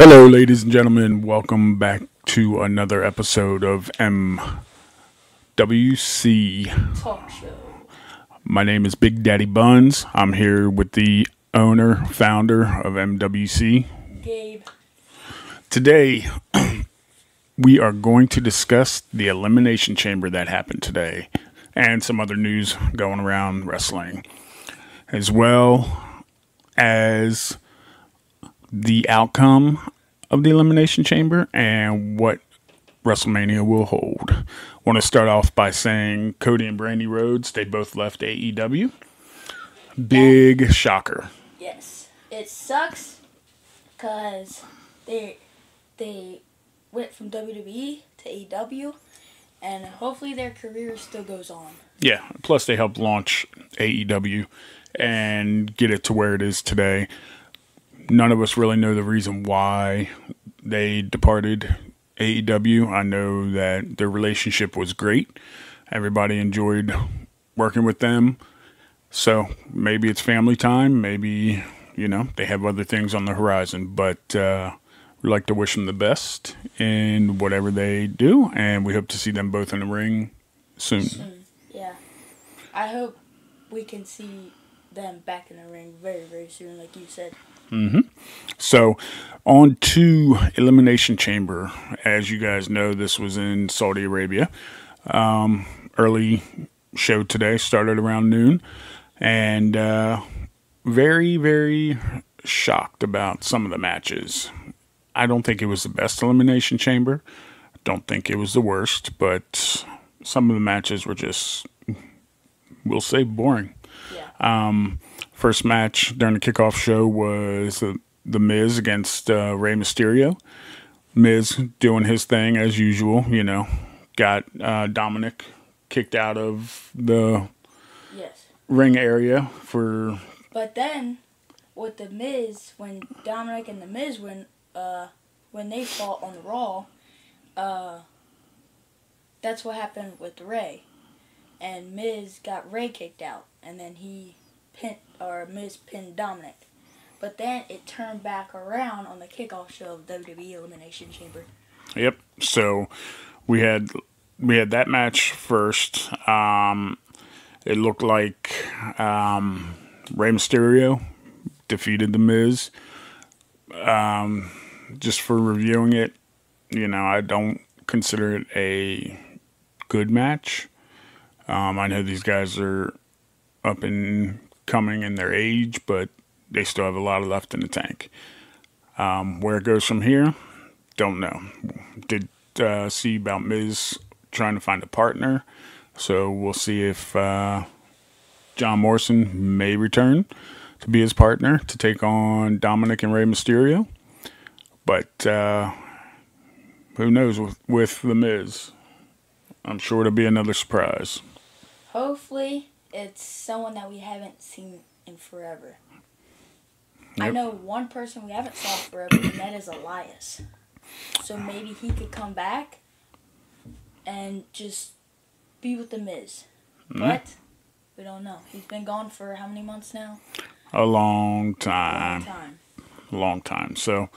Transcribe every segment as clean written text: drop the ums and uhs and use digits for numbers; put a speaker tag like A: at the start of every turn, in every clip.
A: Hello, ladies and gentlemen. Welcome back to another episode of MWC.
B: Talk show.
A: My name is Big Daddy Buns. I'm here with the owner, founder of MWC.
B: Gabe.
A: Today, we are going to discuss the Elimination Chamber that happened today and some other news going around wrestling, as well as the outcome of the Elimination Chamber and what WrestleMania will hold. I want to start off by saying Cody and Brandy Rhodes, they both left AEW. Big shocker.
B: Yes. It sucks because they went from WWE to AEW, and hopefully their career still goes on.
A: Yeah, plus they helped launch AEW and get it to where it is today. None of us really know the reason why they departed AEW. I know that their relationship was great. Everybody enjoyed working with them. So maybe it's family time. Maybe, they have other things on the horizon. But we'd like to wish them the best in whatever they do. And we hope to see them both in the ring soon.
B: Yeah. I hope we can see them back in the ring very, very soon, like you said.
A: So, on to Elimination Chamber. As you guys know, this was in Saudi Arabia. Early show today, started around noon. And very, very shocked about some of the matches. I don't think it was the best Elimination Chamber. I don't think it was the worst. But some of the matches were just, we'll say, boring.
B: Yeah.
A: First match during the kickoff show was the Miz against Rey Mysterio. Miz doing his thing as usual, got Dominic kicked out of the ring area for.
B: But then with the Miz, when Dominic and the Miz when they fought on the Raw, that's what happened with Rey, and Miz got Rey kicked out, and then Miz pinned Dominic. But then it turned back around on the kickoff show of WWE Elimination Chamber.
A: Yep. So we had that match first. It looked like Rey Mysterio defeated the Miz. Just for reviewing it, I don't consider it a good match. I know these guys are up and coming in their age, but they still have a lot left in the tank. Where it goes from here, don't know. Did see about Miz trying to find a partner, so we'll see if John Morrison may return to be his partner to take on Dominic and Rey Mysterio. But who knows with the Miz? I'm sure it'll be another surprise.
B: Hopefully, it's someone that we haven't seen in forever.
A: Yep.
B: I know one person we haven't saw forever, and that is Elias. So maybe he could come back and just be with the Miz. But we don't know. He's been gone for how many months now?
A: A long time. Long time. So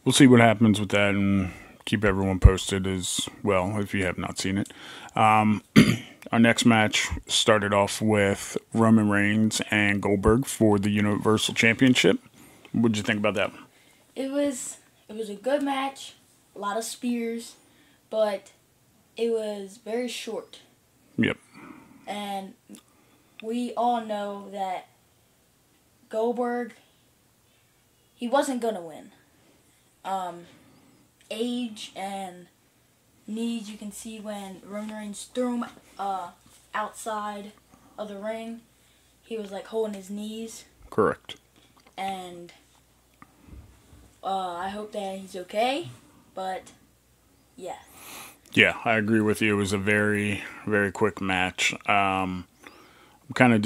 A: we'll see what happens with that and keep everyone posted as well if you have not seen it. Our next match started off with Roman Reigns and Goldberg for the Universal Championship. What did you think about that?
B: It was a good match, a lot of spears, but it was very short.
A: Yep.
B: And we all know that Goldberg, he wasn't going to win. Age and knees, you can see when Roman Reigns threw him outside of the ring, he was like holding his knees.
A: Correct.
B: And I hope that he's okay, but yeah.
A: Yeah, I agree with you. It was a very, very quick match. I'm kind of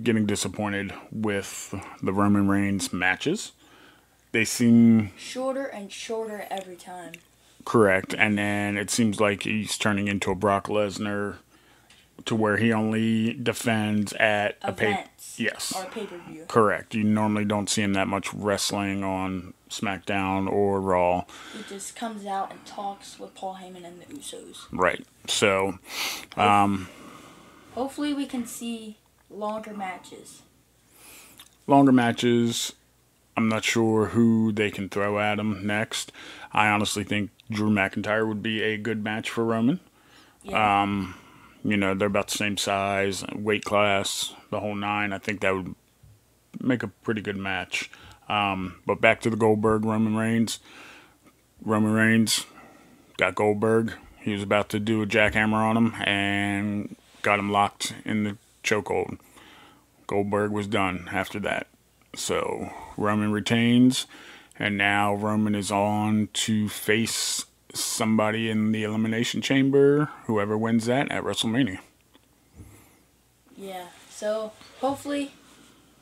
A: getting disappointed with the Roman Reigns matches. They seem
B: shorter and shorter every time.
A: Correct. And then it seems like he's turning into a Brock Lesnar to where he only defends at
B: events.
A: Yes.
B: Or pay-per-view.
A: Correct. You normally don't see him that much wrestling on SmackDown or Raw.
B: He just comes out and talks with Paul Heyman and the Usos.
A: Right. So,
B: hopefully we can see longer matches.
A: Longer matches. I'm not sure who they can throw at him next. I honestly think Drew McIntyre would be a good match for Roman.
B: Yeah.
A: They're about the same size, weight class, the whole nine. I think that would make a pretty good match. But back to the Goldberg Roman Reigns. Roman Reigns got Goldberg. He was about to do a jackhammer on him and got him locked in the chokehold. Goldberg was done after that. So Roman retains, and now Roman is on to face somebody in the Elimination Chamber, whoever wins that at WrestleMania.
B: Yeah, so hopefully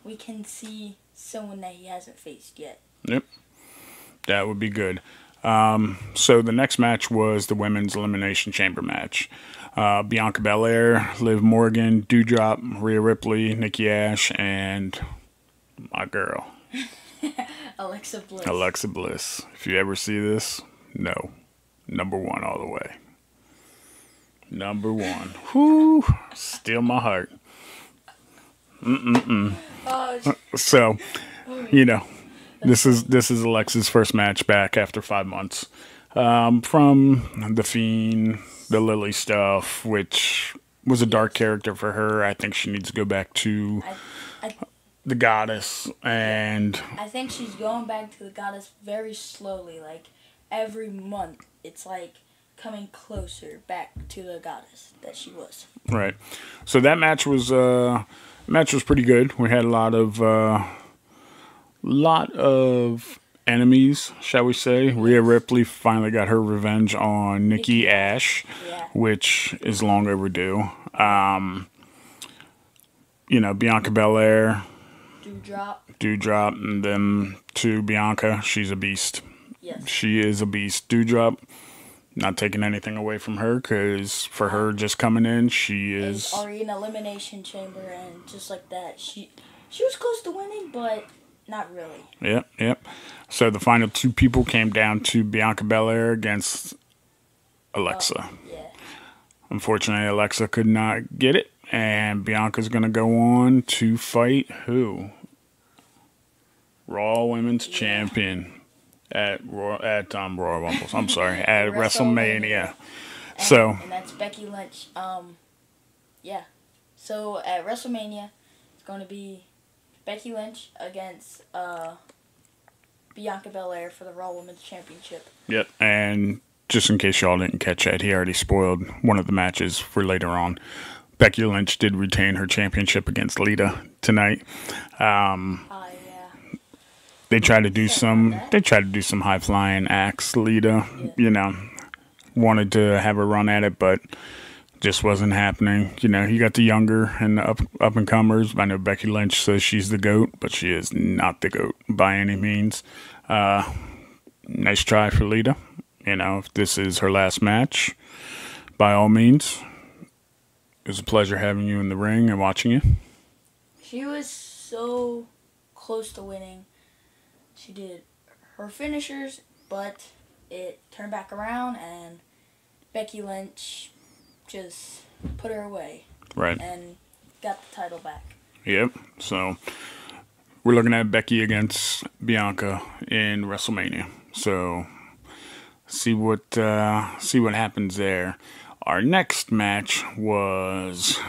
B: we can see someone that he hasn't faced yet.
A: Yep, that would be good. So the next match was the Women's Elimination Chamber match. Bianca Belair, Liv Morgan, Doudrop, Rhea Ripley, Nikki Ash, and my girl.
B: Alexa Bliss.
A: Alexa Bliss. If you ever see this, no. Number one all the way. Number one. Whoo! Steal my heart. So, this is Alexa's first match back after 5 months. From The Fiend, the Lily stuff, which was a dark character for her. I think she needs to go back to the Goddess. And
B: I think she's going back to the Goddess very slowly. Like, every month, it's like coming closer back to the Goddess that she was.
A: Right. So that match was pretty good. We had a lot of enemies, shall we say. Rhea Ripley finally got her revenge on Nikki Ash, which is long overdue. Bianca Belair, Doudrop, and then to Bianca, she's a beast.
B: Yes.
A: She is a beast. Doudrop, not taking anything away from her, because for her just coming in, she is
B: already in Elimination Chamber, and just like that, she was close to winning, but not really.
A: Yep. So the final two people came down to Bianca Belair against Alexa.
B: Yeah.
A: Unfortunately, Alexa could not get it, and Bianca's going to go on to fight who? Raw Women's Champion at Royal Rumbles. I'm sorry, at WrestleMania.
B: And that's Becky Lynch. So at WrestleMania, it's going to be Becky Lynch against Bianca Belair for the Raw Women's Championship.
A: Yep, and just in case y'all didn't catch that, he already spoiled one of the matches for later on. Becky Lynch did retain her championship against Lita tonight. They tried to do some high flying acts. Lita, wanted to have a run at it, but just wasn't happening. You got the younger and the up and comers. I know Becky Lynch says she's the GOAT, but she is not the GOAT by any means. Nice try for Lita. If this is her last match, by all means, it was a pleasure having you in the ring and watching you.
B: She was so close to winning. She did her finishers, but it turned back around, and Becky Lynch just put her away.
A: Right.
B: And got the title back.
A: Yep. So we're looking at Becky against Bianca in WrestleMania. So see what happens there. Our next match was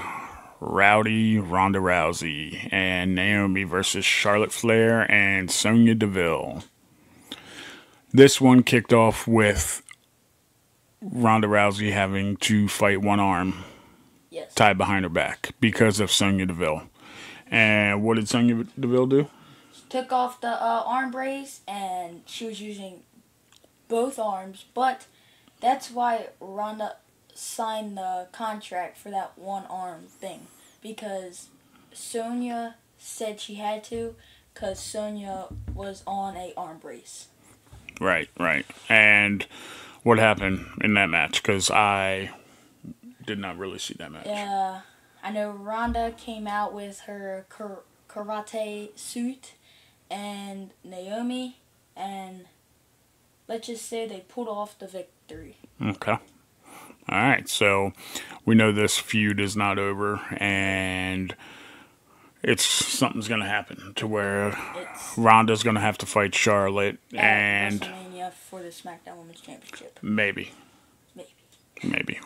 A: Ronda Rousey and Naomi versus Charlotte Flair and Sonya Deville. This one kicked off with Ronda Rousey having to fight one arm tied behind her back because of Sonya Deville. And what did Sonya Deville do?
B: She took off the arm brace, and she was using both arms, but that's why Ronda signed the contract for that one arm thing, because Sonya said she had to, because Sonya was on a arm brace. Right.
A: And what happened in that match? Because I did not really see that match.
B: I know Ronda came out with her karate suit, and Naomi, and let's just say they pulled off the victory.
A: Okay. All right. So we know this feud is not over, and something's going to happen to where Ronda's going to have to fight Charlotte, and
B: WrestleMania for the SmackDown Women's Championship.
A: Maybe.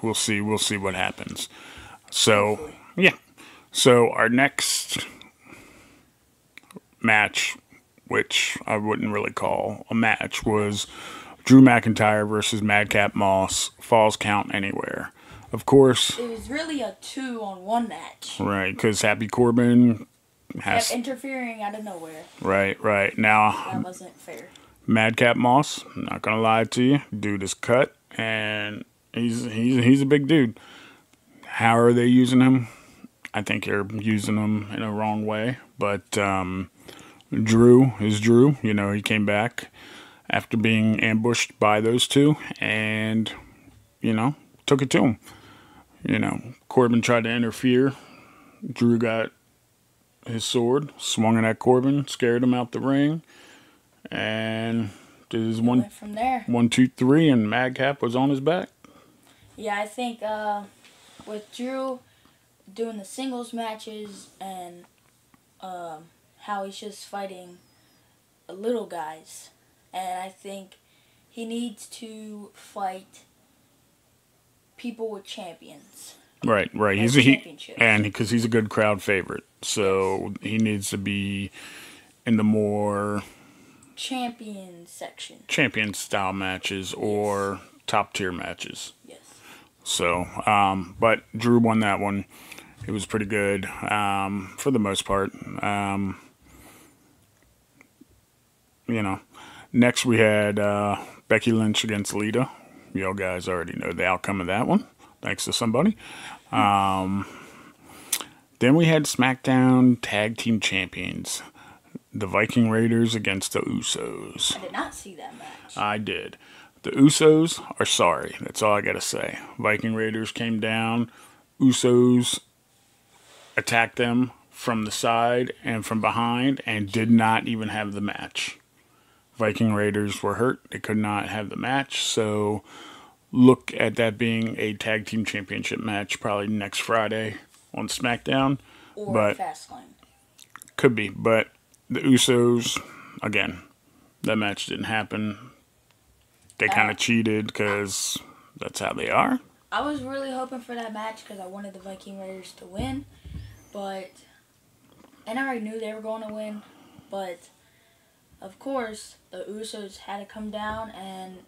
A: We'll see what happens. So, hopefully. Yeah. So our next match, which I wouldn't really call a match, was Drew McIntyre versus Madcap Moss, Falls Count Anywhere. Of course.
B: It was really a 2-on-1 match.
A: Right, because Happy Corbin
B: kept interfering out of nowhere.
A: Right. Now,
B: that wasn't fair.
A: Madcap Moss, I'm not going to lie to you, dude is cut, and he's a big dude. How are they using him? I think they're using him in a wrong way, but Drew is Drew. You know, he came back after being ambushed by those two and, took it to him. Corbin tried to interfere. Drew got his sword, swung it at Corbin, scared him out the ring, and did his
B: went from there.
A: 1, 2, 3, and Madcap was on his back.
B: Yeah, I think with Drew doing the singles matches and how he's just fighting little guys, and I think he needs to fight people with champions.
A: Right. Because he's a good crowd favorite, so he needs to be in the more
B: champion section,
A: champion style matches or top tier matches.
B: Yes. So,
A: but Drew won that one. It was pretty good for the most part. Next we had Becky Lynch against Lita. Y'all guys already know the outcome of that one, thanks to somebody. Then we had SmackDown Tag Team Champions, the Viking Raiders against the Usos.
B: I did not see that match.
A: I did. The Usos are sorry. That's all I got to say. Viking Raiders came down. Usos attacked them from the side and from behind and did not even have the match. Viking Raiders were hurt. They could not have the match. So look at that being a tag team championship match probably next Friday on SmackDown.
B: Or Fastlane.
A: Could be. But the Usos, again, that match didn't happen. They kind of cheated because that's how they are.
B: I was really hoping for that match because I wanted the Viking Raiders to win. And I already knew they were going to win. But, of course, the Usos had to come down and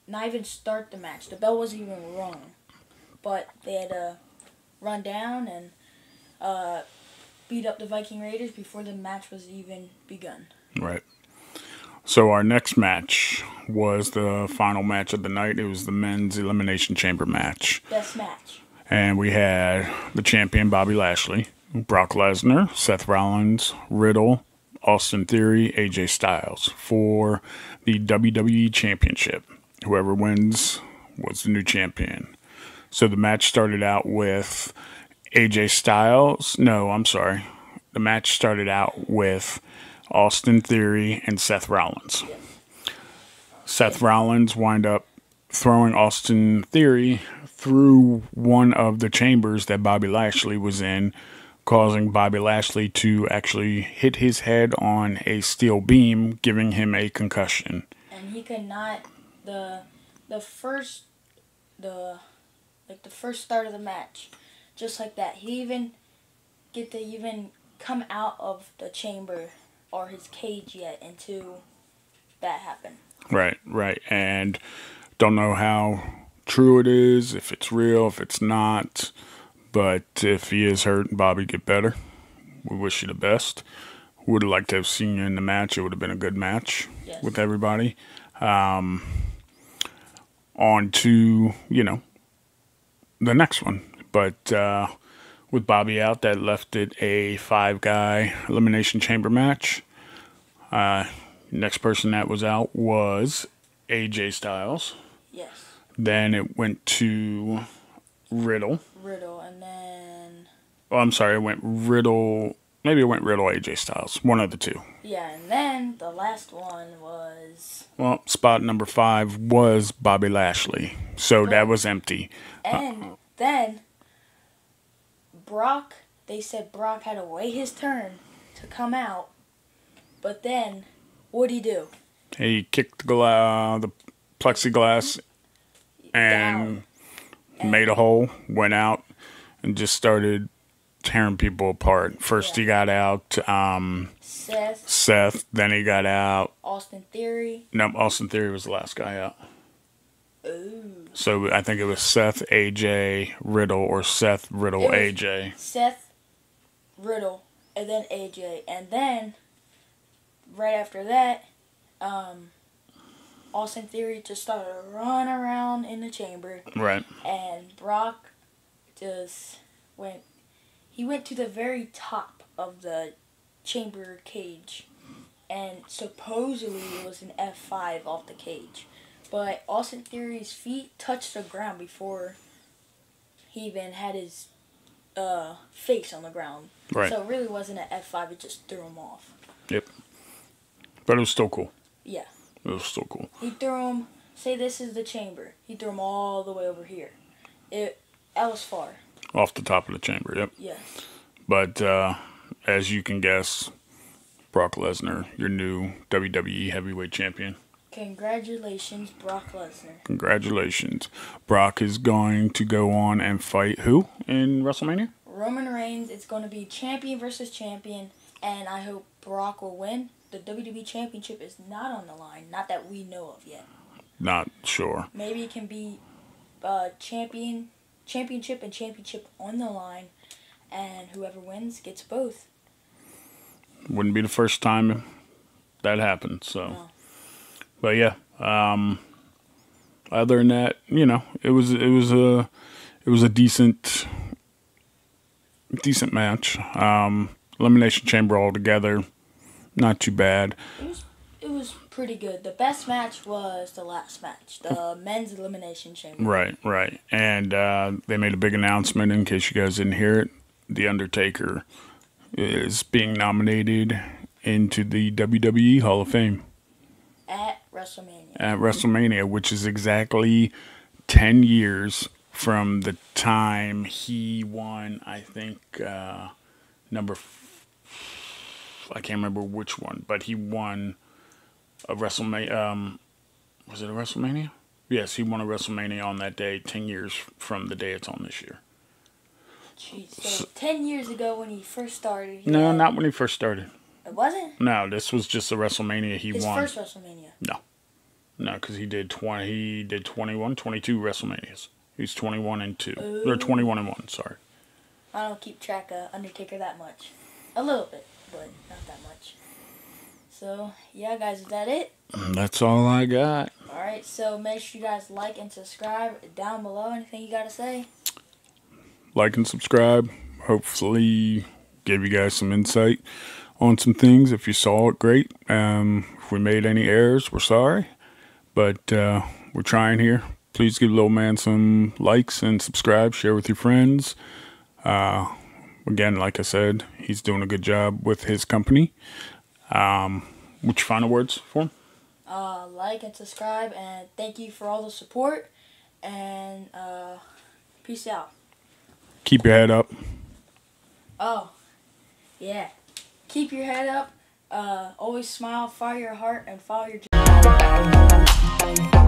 B: not even start the match. The bell wasn't even rung. But they had to run down and beat up the Viking Raiders before the match was even begun.
A: Right. So our next match was the final match of the night. It was the men's Elimination Chamber match.
B: Best match.
A: And we had the champion Bobby Lashley, Brock Lesnar, Seth Rollins, Riddle, Austin Theory, AJ Styles for the WWE Championship. Whoever wins was the new champion. So the match started out with AJ Styles. No, I'm sorry. The match started out with Austin Theory and Seth Rollins.
B: Yes.
A: Seth Rollins wind up throwing Austin Theory through one of the chambers that Bobby Lashley was in, causing Bobby Lashley to actually hit his head on a steel beam, giving him a concussion.
B: And he could not the first start of the match, just like that. He even get to even come out of the chamber or his cage yet until that happened.
A: Right. And don't know how true it is, if it's real, if it's not. But if he is hurt, Bobby, get better. We wish you the best. Would have liked to have seen you in the match. It would have been a good match with everybody. On to, the next one. But with Bobby out, that left it a 5-guy Elimination Chamber match. Next person that was out was AJ Styles.
B: Yes.
A: Then it went to Riddle.
B: And then...
A: Oh, I'm sorry, it went Riddle... Maybe it went Riddle, AJ Styles. One of the two.
B: Yeah, and then the last one was...
A: Well, spot number 5 was Bobby Lashley. So that was empty.
B: And then Brock, they said Brock had to wait his turn to come out. But then, what'd he do?
A: He kicked the plexiglass and made a hole, went out, and just started tearing people apart. First he got out Seth, then he got out
B: Austin Theory.
A: No, Austin Theory was the last guy out.
B: Ooh.
A: So I think it was Seth, AJ, Riddle, or Seth, Riddle, AJ.
B: Seth, Riddle, and then AJ. And then, right after that, Austin Theory just started to run around in the chamber.
A: Right.
B: And Brock just went... He went to the very top of the chamber cage, and supposedly it was an F5 off the cage. But Austin Theory's feet touched the ground before he even had his face on the ground.
A: Right.
B: So it really wasn't an F5, it just threw him off.
A: Yep. But it was still cool.
B: Yeah.
A: It was still cool.
B: He threw him, say this is the chamber. He threw him all the way over here. That was far.
A: Off the top of the chamber, yep.
B: Yes.
A: But as you can guess, Brock Lesnar, your new WWE Heavyweight Champion.
B: Congratulations, Brock Lesnar.
A: Congratulations. Brock is going to go on and fight who in WrestleMania?
B: Roman Reigns. It's going to be champion versus champion, and I hope Brock will win. The WWE Championship is not on the line. Not that we know of yet.
A: Not sure.
B: Maybe it can be championship and championship on the line, and whoever wins gets both.
A: Wouldn't be the first time that happened. So,
B: No.
A: But yeah. Other than that, you know, it was a decent match. Elimination Chamber altogether, not too bad.
B: It was pretty good. The best match was the last match, the men's elimination chamber.
A: Right. And they made a big announcement, in case you guys didn't hear it. The Undertaker is being nominated into the WWE Hall of Fame. At WrestleMania, which is exactly 10 years from the time he won, I think, I can't remember which one, but he won a WrestleMania. Was it a WrestleMania? Yes, he won a WrestleMania on that day, 10 years from the day it's on this year.
B: Jeez, so 10 years ago when he first started.
A: No, not when he first started.
B: It wasn't?
A: No, this was just a WrestleMania he won.
B: His first WrestleMania?
A: No, because he did 21, 22 WrestleManias. He's 21 and 2. Or 21 and 1, sorry.
B: I don't keep track of Undertaker that much. A little bit, but not that much. So, yeah, guys, is that it?
A: That's all I got.
B: Alright, so make sure you guys like and subscribe down below. Anything you got to say?
A: Like and subscribe. Hopefully give you guys some insight on some things. If you saw it, great. If we made any errors, we're sorry. But we're trying here. Please give little man some likes and subscribe. Share with your friends. Again, like I said, he's doing a good job with his company. What's your final words for him?
B: Like and subscribe, and thank you for all the support. And peace out.
A: Keep your head up.
B: Oh, yeah. Keep your head up. Always smile, follow your heart, and follow your dreams.